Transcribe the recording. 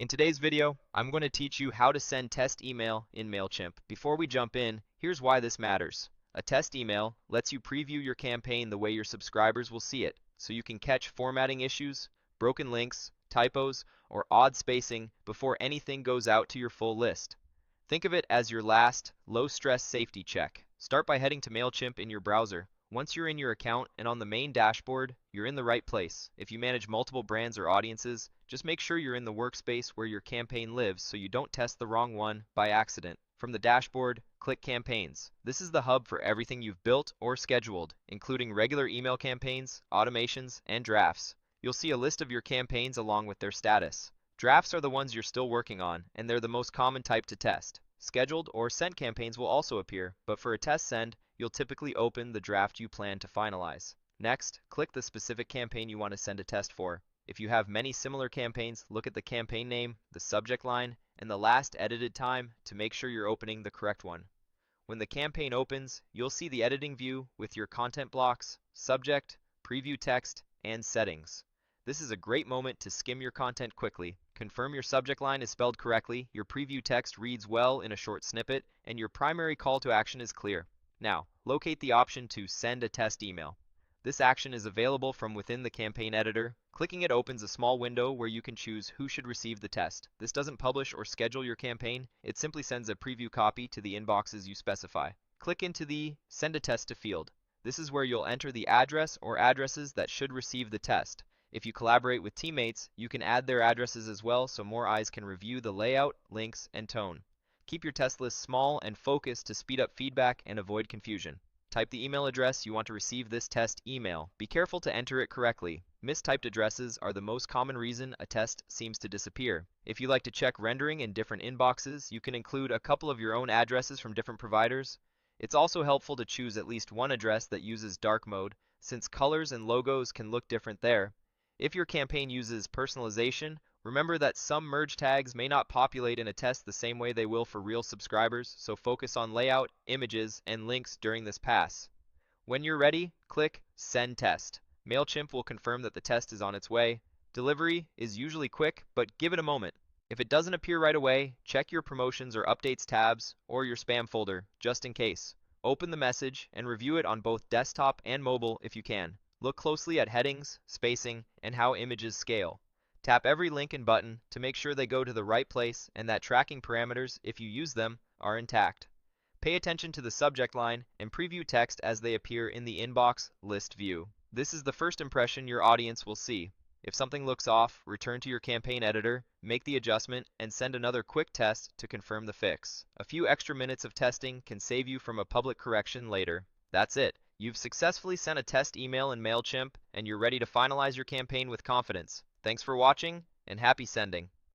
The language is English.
In today's video, I'm going to teach you how to send test email in Mailchimp. Before we jump in, here's why this matters. A test email lets you preview your campaign the way your subscribers will see it, so you can catch formatting issues, broken links, typos, or odd spacing before anything goes out to your full list. Think of it as your last, low-stress safety check. Start by heading to Mailchimp in your browser. Once you're in your account and on the main dashboard, you're in the right place. If you manage multiple brands or audiences, just make sure you're in the workspace where your campaign lives so you don't test the wrong one by accident. From the dashboard, click Campaigns. This is the hub for everything you've built or scheduled, including regular email campaigns, automations, and drafts. You'll see a list of your campaigns along with their status. Drafts are the ones you're still working on, and they're the most common type to test. Scheduled or sent campaigns will also appear, but for a test send, you'll typically open the draft you plan to finalize. Next, click the specific campaign you want to send a test for. If you have many similar campaigns, look at the campaign name, the subject line, and the last edited time to make sure you're opening the correct one. When the campaign opens, you'll see the editing view with your content blocks, subject, preview text, and settings. This is a great moment to skim your content quickly. Confirm your subject line is spelled correctly, your preview text reads well in a short snippet, and your primary call to action is clear. Now, locate the option to send a test email. This action is available from within the campaign editor. Clicking it opens a small window where you can choose who should receive the test. This doesn't publish or schedule your campaign, it simply sends a preview copy to the inboxes you specify. Click into the Send a Test to field. This is where you'll enter the address or addresses that should receive the test. If you collaborate with teammates, you can add their addresses as well so more eyes can review the layout, links, and tone. Keep your test list small and focused to speed up feedback and avoid confusion. Type the email address you want to receive this test email. Be careful to enter it correctly. Mistyped addresses are the most common reason a test seems to disappear. If you like to check rendering in different inboxes, you can include a couple of your own addresses from different providers. It's also helpful to choose at least one address that uses dark mode, since colors and logos can look different there. If your campaign uses personalization, remember that some merge tags may not populate in a test the same way they will for real subscribers, so focus on layout, images, and links during this pass. When you're ready, click Send Test. Mailchimp will confirm that the test is on its way. Delivery is usually quick, but give it a moment. If it doesn't appear right away, check your promotions or updates tabs or your spam folder, just in case. Open the message and review it on both desktop and mobile if you can. Look closely at headings, spacing, and how images scale. Tap every link and button to make sure they go to the right place and that tracking parameters, if you use them, are intact. Pay attention to the subject line and preview text as they appear in the inbox list view. This is the first impression your audience will see. If something looks off, return to your campaign editor, make the adjustment, and send another quick test to confirm the fix. A few extra minutes of testing can save you from a public correction later. That's it. You've successfully sent a test email in Mailchimp, and you're ready to finalize your campaign with confidence. Thanks for watching, and happy sending.